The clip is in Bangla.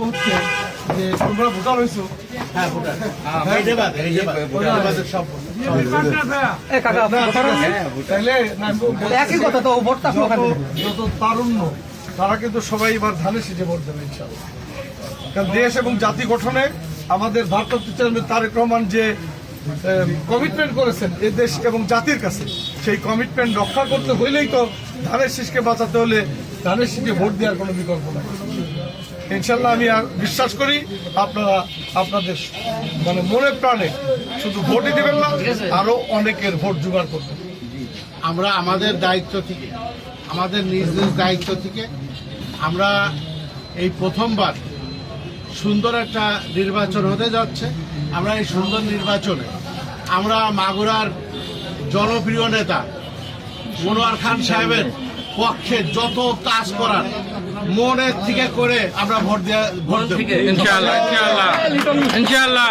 হচ্ছে যে তোমরা ভোটার হয়েছো। হ্যাঁ ভোটার একই কথা তো ভোটটা যত তারুণ্য তারা কিন্তু সবাই এবার ধানের শীষে ভোট দেবে ইনশাআল্লাহ। কারণ দেশ এবং জাতি গঠনে আমাদের ভারপ্রাপ্ত চেয়ারম্যান তারেক রহমান যে কমিটমেন্ট করেছেন এ দেশ এবং জাতির কাছে, সেই কমিটমেন্ট রক্ষা করতে হইলেই তো ধানের শীষকে বাঁচাতে হলে ধানের শীষে ভোট দেওয়ার কোনো বিকল্প নাই। ইনশাল্লাহ আমি আর বিশ্বাস করি আপনারা আপনাদের মানে মনে প্রাণে শুধু ভোটই দেবেন না, আরো অনেকের ভোট জোগাড় করবেন। আমরা আমাদের দায়িত্ব থেকে, আমাদের নিজ নিজ দায়িত্ব থেকে আমরা এই প্রথমবার সুন্দর একটা নির্বাচন হতে যাচ্ছে। আমরা এই সুন্দর নির্বাচনে আমরা মাগুরার জনপ্রিয় নেতা মনোয়ার খান সাহেবের পক্ষে যত কাজ করার মনের থেকে করে আমরা ভোট দেব। ইনশাআল্লাহ ইনশাআল্লাহ ইনশাআল্লাহ।